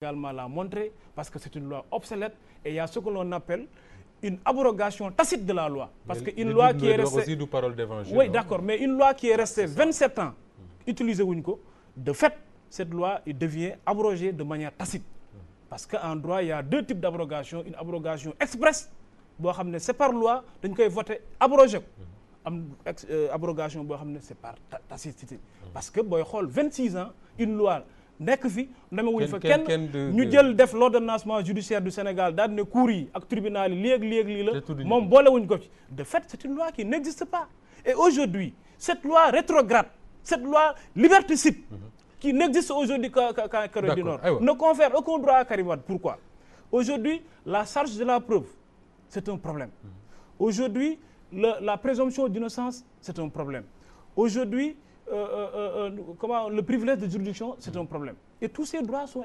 également l'a montré, parce que c'est une loi obsolète et il y a ce que l'on appelle une abrogation tacite de la loi. Parce qu'une loi qui est restée... aussi du parole d'évangile. Oui, d'accord, mais une loi qui est restée 27 ans, utilisée wuñ ko, de fait, cette loi devient abrogée de manière tacite. Parce qu'en droit, il y a deux types d'abrogation. Une abrogation express, c'est par loi, dañ koy voter abrogé. Abrogation, c'est par tacite. Parce que, 26 ans, une loi... nekk fi namewuñ fa kenn ñu jël def l'ordonnancement judiciaire du Sénégal daal ne cour yi ak tribunal yi léeg lii la moom boolewuñ ko ci de fait c'est une loi qui n'existe pas et aujourd'hui cette loi rétrograde cette loi liberticide qui n'existe aujourd'hui qu'en Corée du Nord ne confère aucun droit à Karim Wade. Pourquoi? Aujourd'hui la charge de la preuve c'est un problème. Aujourd'hui la présomption d'innocence c'est un problème. Aujourd'hui le privilège de juridiction, c'est un problème. Et tous ces droits sont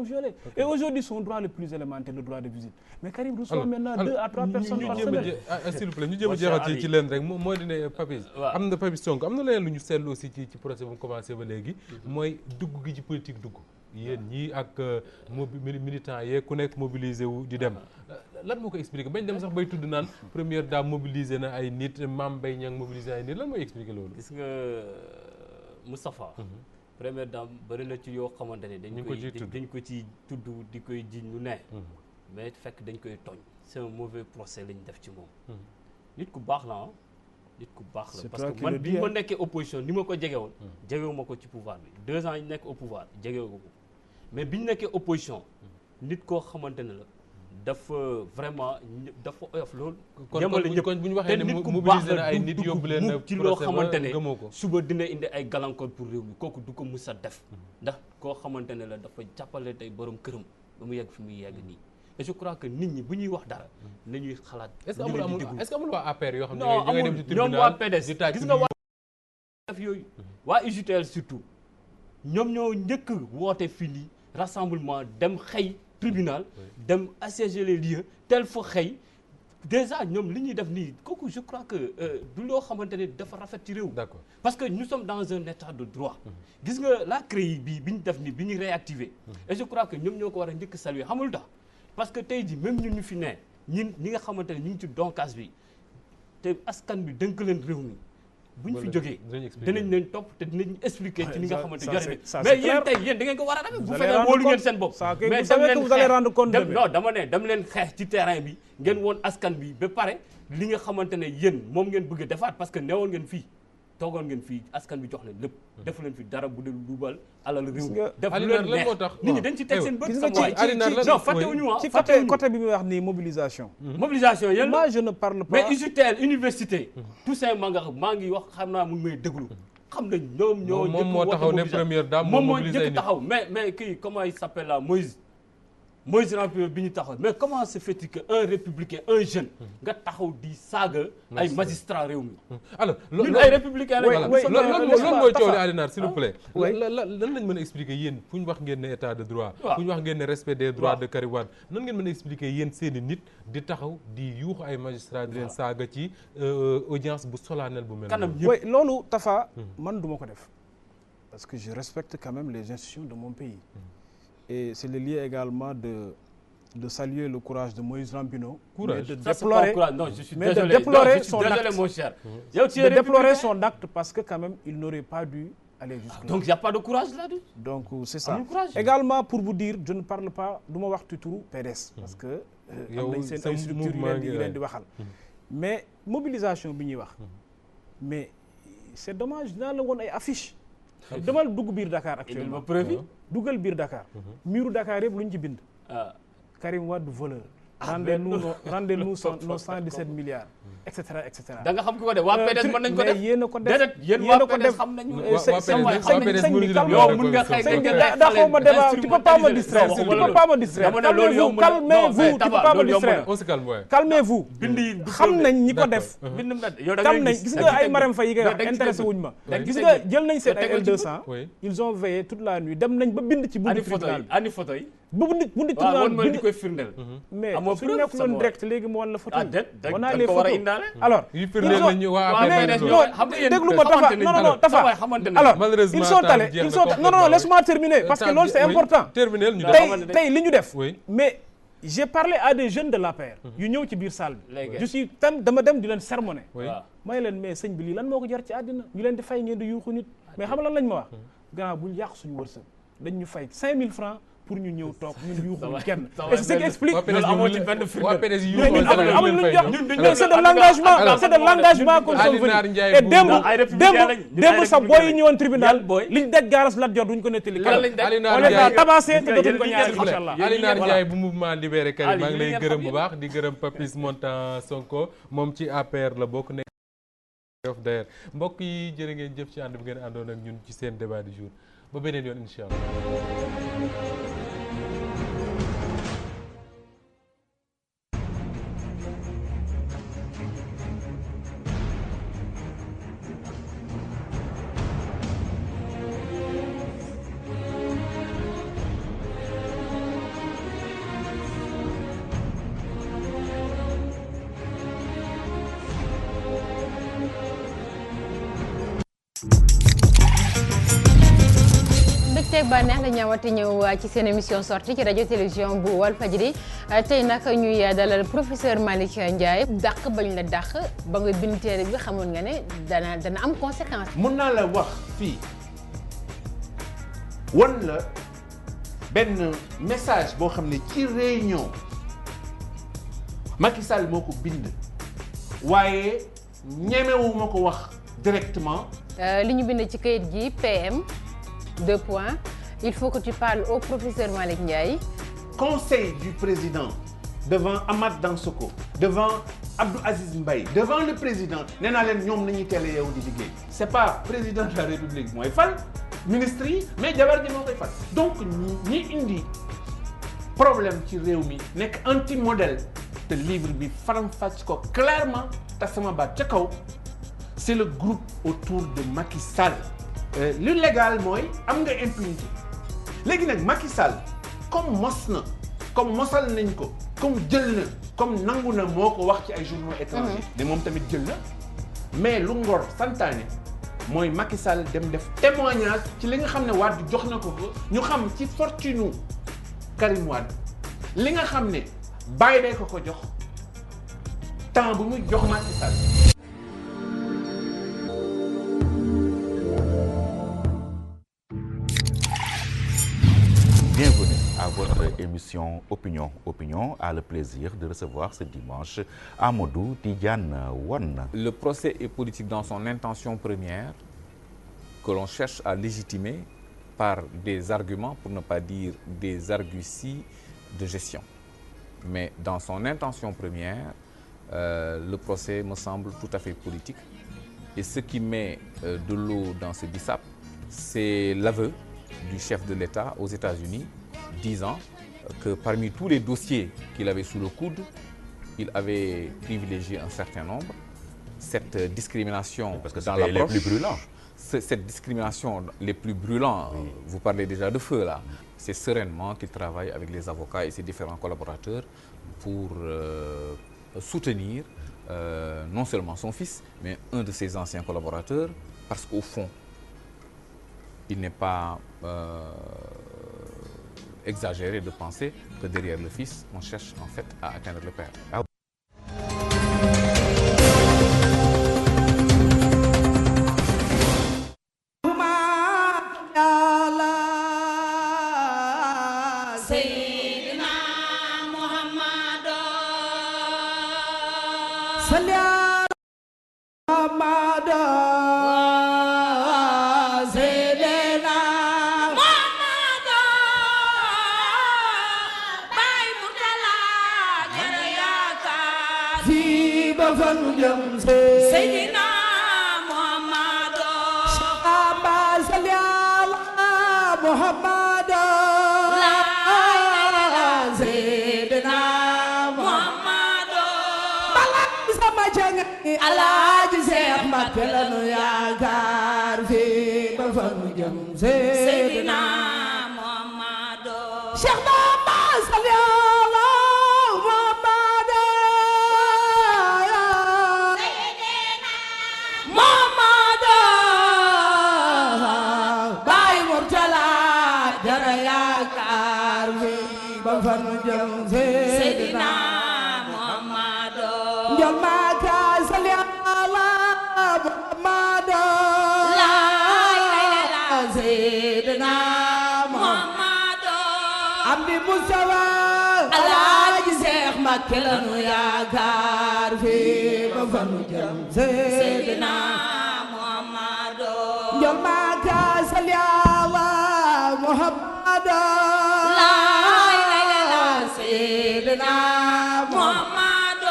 violés. Okay. Et aujourd'hui, son droit le plus élémentaire, le droit de visite. Mais Karim reçoit maintenant 2 à 3 personnes par semaine. S'il vous plaît, ñu jéem a jeexal ci leen rek mooy ne Papis am na Papis Sonko am na leneen lu ñu seetlu aussi ci procès bu mu commencé ba léegi mooy dugg gi ci politique dugg yéen ñii ak militants yee ku nekk mobilisé wu di dem lan moo ko expliqué bañ dem sax bay tudd naan première dame mobilisé na ay nit Mame Mbaye Niang mobilisé ay nit lan mooy expliqué loolu. gis nga Moustapha première dame bëri na ci yoo xamante ne dañ ko ci tudd di koy jiñ lu ne mais fekk dañ koy tooñ c'est un mauvais procès lañ def ci moom nit ku baax la nit ku baax la parce que man bi ma nekkee opposition ni ma ko jegewoon jegewu ma ko ci pouvoir bi 2 ans yi nekk au pouvoir jegewu ko mais bi ñu nekkee opposition nit koo xamante ne la dafa vraiment dafa oyof loolu. yemale ñëpp kon bu ñu waxee ne mobilisé na ay nit yóbbu leen ci loo xamante ne suba dina indi ay gàllankoor pour réew mi kooku du ko mus a def. ndax koo xamante ne la dafa jàppale tey borom këram ba mu yegg fi muy yegg nii. et je crois que nit ñi bu ñuy wax dara nañuy xalaat. est-ce que amul waa APR yoo xam ne non amul ñoom waa PDS gis nga waa def yooyu. waa UJTL surtout ñoom ñoo njëkk woote fii nii rassemblement dem xëy. tribunal dem assiéger les lieux tel fa xëy déjà ñoom li ñuy def nii kooku je crois que du loo xamante ne dafa rafet ci réew. D'accord. Parce que nous sommes dans un état de droit. gis nga la CREI bi ñu def nii bi ñu réactiver. et je crois que ñoom ñoo ko war a njëkk saluer xamul tax parce que tey jii même ñun ñu fi ne ñi nga xamante ne ñu ngi ci donkaas bi te askan bi dënk leen réew mi. bu ñu fi jógee dinañ leen topp te dinañ expliquer ci li nga xamante joxe bi mais yéen tey yéen da ngeen ko war a def bu fekkee wóolu ngeen seen bopp mais dama ne dem leen xeex ci terrain bi ngeen woon askan bi ba pare li nga xamante ne yéen moom ngeen bëgg a defaat parce que newoon ngeen fii toogoon ngeen fii askan bi jox leen lépp defu leen fi dara bu dee duubal alal réew mi def lu leen neex nit ñi dañ ci teg seen bët sama waay non fàttewuñu ci côté bi muy wax nii mobilisation yéen moi je ne parle pas mais UJTL université Toussaint Manga maa ngi wax xam naa mu ngi may déglu xam nañ ñoom ñoo moom moo taxaw ne première dame moom moo njëkk taxaw mais kii comment il s'appelle là Moïse Rampio bi ñu taxaw mais comment se fait-il que un républicain un jeune nga taxaw di saaga ay magistrat réew mi alors ñun ay républicain loolu mooy coow li Alinar s'il vous plaît lan lañ mën a expliquer yéen fu ñu wax ngeen ne état de droit fu ñu wax ngeen ne respect des droits de Karim Wade nan ngeen mën a expliquer yéen seeni nit di taxaw di yuuxu ay magistrat di leen saaga ci audience bu solennelle bu mel kanam ñëpp loolu Tafa man duma ko def parce que je respecte quand même les institutions de mon pays. Et c'est le lieu également de saluer le courage de Moïse Rampino. Courage. De déplorer, non, je suis mais désolé. De déplorer non, son acte. Mon cher. De déplorer son acte parce que quand même, il n'aurait pas dû aller jusque-là. Donc il n'y a pas de courage là-dessus. Donc c'est ça. Également, pour vous dire, je ne parle pas de ma wax tuturu PDS. Parce que c'est une structure mais mobilisation bi ñuy wax. Mais c'est dommage dinaa la woon ay affiches. demal dugg biir Dakar actuellement duggal biir Dakar miiru Dakar yëpp lu ñu ci bind Karim Wade voleur rendez-nous nos 117 milliards et cetera da nga xam ki ko def waa PDS mën nañ ko def yéen a ko def déedéet yéen waa PDS xam nañu yow mun nga xëy daa xaw ma débat tu peux pas me distraire calmez-vous xam nañ ñi ko def xam nañ gis nga ay Marème Faye yi ngay wax intéressé wuñ ma gis nga jël nañ seen ay L200 ils ont veillé toute la nuit dem nañ ba bind ci buntu tribunal ani photo yi bu nit waaw man di koy firndeel. mais su ñu nekk loon direct léegi mu wan la photo on a les ko war a photos indaale. alors yi firndeel nañu waa déglu ma Tafa non Tafa alors ils sont allés non laisse-moi terminer parce que loolu c'est important tey li ñu def mais j'ai parlé à des jeunes de l'APR yu ñëw ci biir salle bi je suis dama dem di leen sermonner may leen mais sëñ bi lii lan moo ko jar ci àddina ñu leen di fay ngeen di yuuxu nit mais xam nga lan lañ ma wax gannaaw buñ yàq suñu wërsëg dañ ñu fay 5000 francs pour ñu ñëw toog ñun yuuxu kenn et c'est ce qui explique amoo ci benn firnde amuñ luñ jox mais c'est de l'engagement qu'on sont venus et démb sa booy yi ñëwoon tribunal liñ daj gaaras lat jot duñ ko nettali on les a tabassé te dootuñ ko ñaari inchallah Ali Nar Ndiaye bu mouvement libéré Karim maa ngi lay gërëm bu baax di gërëm Papis Montan Sonko moom ci APR la bokk nekk d'ailleurs mbokk yi jërë ngeen jëf ci ànd bi ngeen àndoon ak ñun ci seen débat du jour ba beneen yoon inchallah tey bànneex la ñëwati ñëw ci seen émission sortie ci rajo télévision bu Walfadjri tey nag ñuy dalal professeur Malick Ndiaye dàq bañ la dàq ba nga bind téere bi xamoon nga ne dana am conséquence. mun naa la wax fii wan la benn message boo xam ne ci réunion Macky Sall moo ko bind waaye ñemewu ma ko wax directement. li ñu bind ci kayit gi PM. 2 points. Il faut que tu parles au professeur Malick Ndiaye. Conseil du président devant Amath Dansokho, devant Abdou Aziz Mbaye, devant le président nee naa leen ñoom nañuy teel a yeewu di liggéey. C'est pas président de la République mooy fal ministre yi mais jabar ji moo koy fal. donc ñi indi problème ci réew mi nekk anti modèle te livre bi faram-fàcc ko clairement te sama baat ca kaw c'est le groupe autour de Macky Sall. lu légal mooy am nga impunité léegi nag Macky Sall comme mos na comme mosal nañ ko comme jël na comme nangu na moo ko wax ci ay journaux étrangers ne moom tamit jël na mais lu ngor santaane mooy Macky Sall dem def témoignage ci li nga xam ne Wade jox na ko ko ñu xam ci fortune Karim Wade li nga xam ne bàyyi bee ko jox temps bu muy jox Macky Sall. Bienvenue à votre émission Opinion a le plaisir de recevoir ce dimanche Amadou Tidiane Wane. Le procès est politique dans son intention première que l'on cherche à légitimer par des arguments, pour ne pas dire des arguties de gestion. Mais dans son intention première, le procès me semble tout à fait politique. Et ce qui met de l'eau dans ce bissap, c'est l'aveu du chef de l'État aux États-Unis, disant que parmi tous les dossiers qu'il avait sous le coude, il avait privilégié un certain nombre. Cette discrimination parce que dans l'approche, les plus brûlants. Cette discrimination les plus brûlants, oui. Vous parlez déjà de feu là. C'est sereinement qu'il travaille avec les avocats et ses différents collaborateurs pour soutenir non seulement son fils, mais un de ses anciens collaborateurs, parce qu'au fond, il n'est pas exagéré de penser que derrière le fils, on cherche en fait à atteindre le père. Seydina Muhammad Sahaba salli ala Muhammad la Seydina Muhammad bala sama jang Alaaji Seex Mbàkke lanu yaakaar fi ba fa nu jëm Seydina Muhammad Cheikh Bamba salli ala Muhammad Sayyidina Muhammad Baay Murtala jara yaakaar fi ba fan jëm Sayyidina Muhammad njol Makka salli ala Muhammad la ilaha Sayyidina Muhammad Abdi Mustafa Alaaji Seex Mbakke lanu yaakaar fi ba fanu jëm Seydina Muhammad njol Makka salli ala Muhammad la ilaha Seydina Muhammad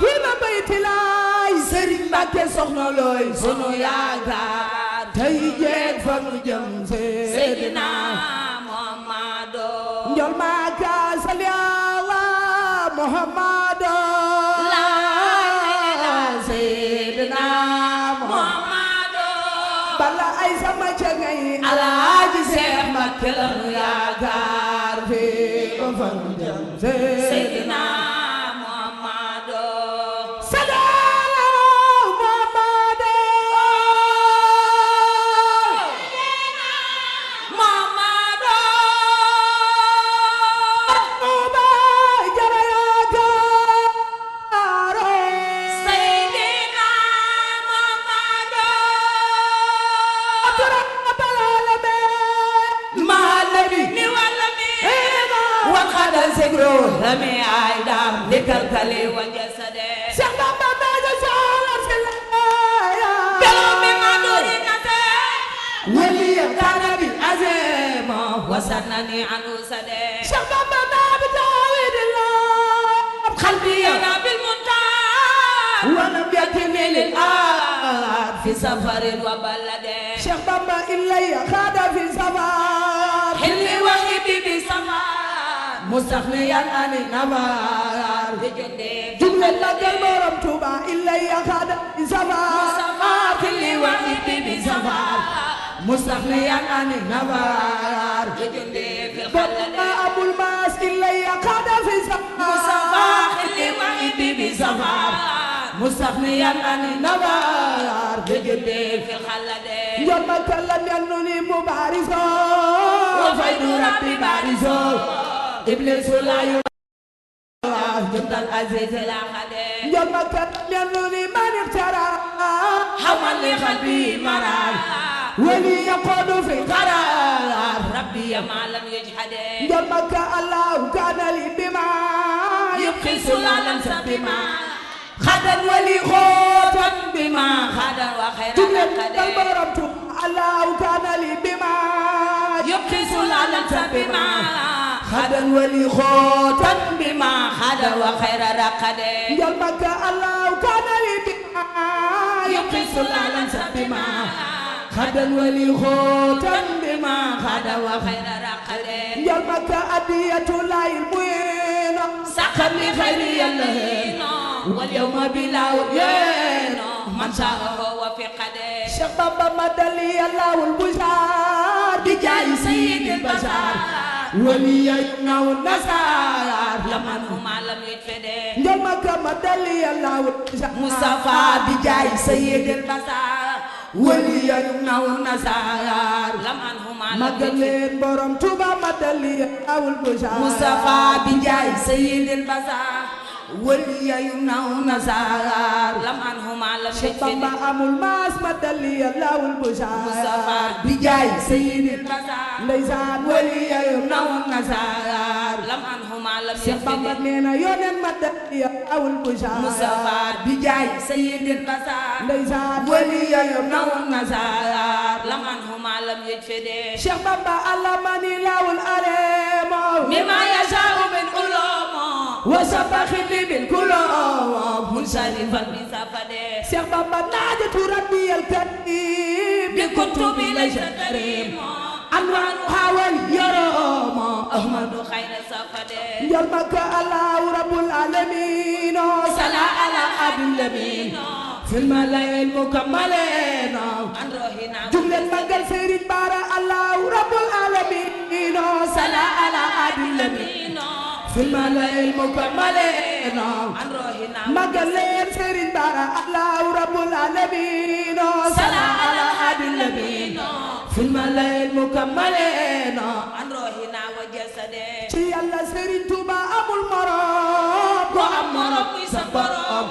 fi ba bayti laay Sëriñ Mbakke soxna looy sunu yaakaar tey jeeg fanu jëm Seydina Muhammad njol Makka salli ala Muhammad la ilaha Seydina Muhammad bala ay sama cangay Alaaji Seex Mbakke lanu yaakaar fi ba fanu jëm Seydina Muhammad Rami Aida Likal Kali Wajasade Cheikh Bamba Baja Salar Silaya Belumi Maduri Nate Wali Kanabi Azema Wasanani Anu Sade Cheikh Bamba Nabi Tawidillah Qalbi Nabil Muntar Walam yakini lil ard Fi safarin wa balade Cheikh Bamba Illaya Khada fi safar Hilli wa hibi bi safar Mustakhliyan ani nabar Jumlet la jël borom Tuuba Illaya Khada fi safar Hilli wa hibi bi safar Mustakhliyan ani nabar Bokma Abul Mas Illaya Khada fi safar Hilli wa hibi bi safar Mustakhliyan ani nabar Njol Makka la nuni mubariso wa faydu rabbi bariso Iblisu la yu Jumtal aziz la khade Njol Makka la nuni maniftara Hamal li khalbi marar Wali yaqudu fi qarar Rabbi ya ma lam yajhade Njol Makka Allah kana li bima Yubqi sulalan sabima Khadan wali khotan bima khadan wa khairan khadan Barabtu Allah kana li bima Yubqi sulalan sabima Khadan wali khotan bima khadan wa khairan khadan Njol Makka Allah kana li bima Yubqi sulalan sabima Khadan wali khotan bima khadan wa khairan khadan Njol Makka adiyatu lail mu'ina Saqam li khairi yallahina واليوم بلا وين من شاء وفي قدر Cheikh Bamba madali الله البشار بجاي سيد البشر ولي يمنع النصار لمن هما لم يتفدى Njol Makka madali الله البشار مصطفى بجاي سيد البشر ولي يمنع النصار لمن هما لم يتفدى borom Tuuba madali الله البشار مصطفى بجاي سيد البشر ولي يمنع نزار لم عنهما لم يتفدى أمو الماس مدلي الله البشار مصطفى بجاي سيد البشر ليزان ولي يمنع نزار لم عنهما لم يتفدى نينا يونن مدلي الله البشار مصطفى بجاي سيد البشر ليزان ولي يمنع نزار لم عنهما لم يتفدى شيخ بابا الله مني له الألم مما يشاء من علوم وسبخ بالكلام منصرفا بسفده Cheikh Bamba نادت ربي الكريم بكتب ليس كريم أنوارها واليوم أحمد خير سفده Njol Makka الله رب العالمين صلى على أبي الأمين في الملأ المكملين جملة مقال سيرين بارا الله رب العالمين صلى على filmalay mukammaleno magaleen Serigne Bara Allahu rabbul alamin sala ala adil nabi filmalay mukammaleno ci Yàlla Serigne Touba amul morom ko am morom muy sa borom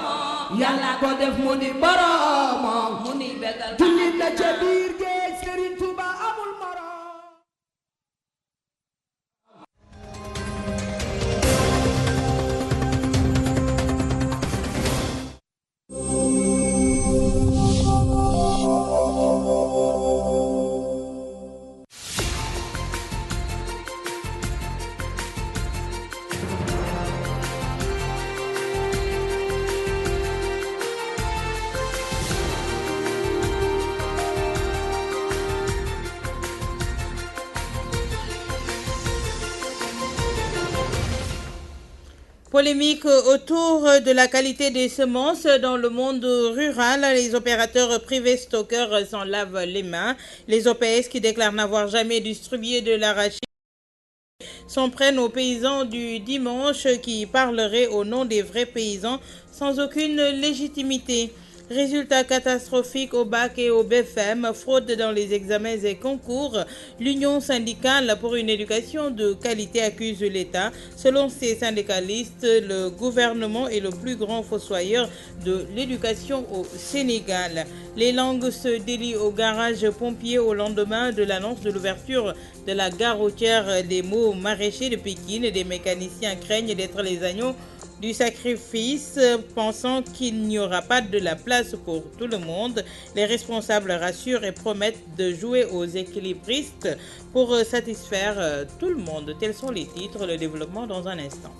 Yàlla ko def mu di borom mu ni bégal jullit la ca biir géej Serigne Touba amul morom. Polémique autour de la qualité des semences dans le monde rural. Les opérateurs privés stockeurs s'en lavent les mains. Les OPS qui déclarent n'avoir jamais distribué de l'arachide s'en prennent aux paysans du dimanche qui parleraient au nom des vrais paysans sans aucune légitimité. Résultats catastrophiques au bac et au BFM, fraude dans les examens et concours. L'Union syndicale pour une éducation de qualité accuse l'État. Selon ces syndicalistes, le gouvernement est le plus grand fossoyeur de l'éducation au Sénégal. Les langues se délient au garage pompier au lendemain de l'annonce de l'ouverture de la gare routière des mots maraîchers de Pékin. Des mécaniciens craignent d'être les agneaux du sacrifice, pensant qu'il n'y aura pas de la place pour tout le monde. Les responsables rassurent et promettent de jouer aux équilibristes pour satisfaire tout le monde. Tels sont les titres, le développement dans un instant.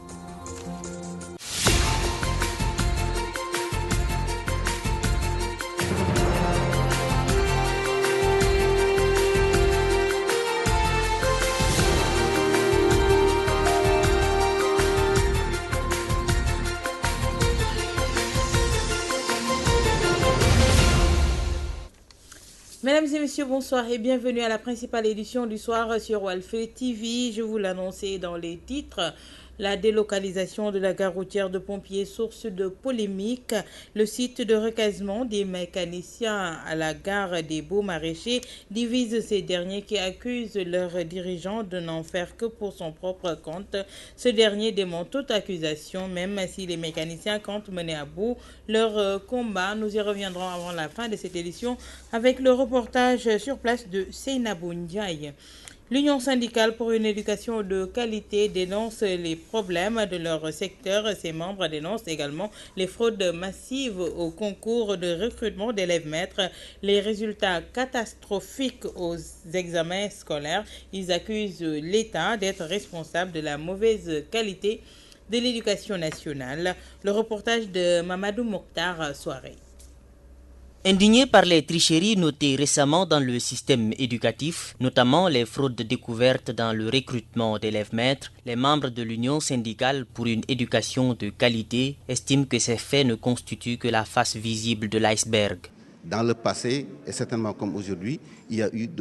Mesdames et messieurs, bonsoir et bienvenue à la principale édition du soir sur Walfadjri TV. Je vous l'annonçais dans les titres. La délocalisation de la gare routière de Pompiers, source de polémique. Le site de recasement des mécaniciens à la gare des Beaux Maraîchers divise ces derniers qui accusent leurs dirigeants de n'en faire que pour son propre compte. Ce dernier dément toute accusation, même si les mécaniciens comptent mener à bout leur combat. Nous y reviendrons avant la fin de cette édition avec le reportage sur place de Seynabou Ndiaye. L'Union syndicale pour une éducation de qualité dénonce les problèmes de leur secteur. Ses membres dénoncent également les fraudes massives au concours de recrutement d'élèves maîtres, les résultats catastrophiques aux examens scolaires. Ils accusent l'État d'être responsable de la mauvaise qualité de l'éducation nationale. Le reportage de Mamadou Mokhtar Soirée. Indignés par les tricheries notées récemment dans le système éducatif, notamment les fraudes découvertes dans le recrutement d'élèves maîtres, les membres de l'Union syndicale pour une éducation de qualité estiment que ces faits ne constituent que la face visible de l'iceberg. Dans le passé, et certainement comme aujourd'hui, il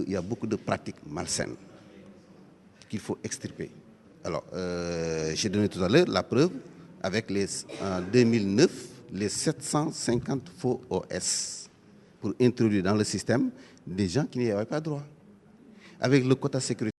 y a beaucoup de pratiques malsaines qu'il faut extirper. Alors, j'ai donné tout à l'heure la preuve avec en 2009, les 750 faux OS. Pour introduire dans le système des gens qui n'y avaient pas droit. Avec le quota sécuritaire,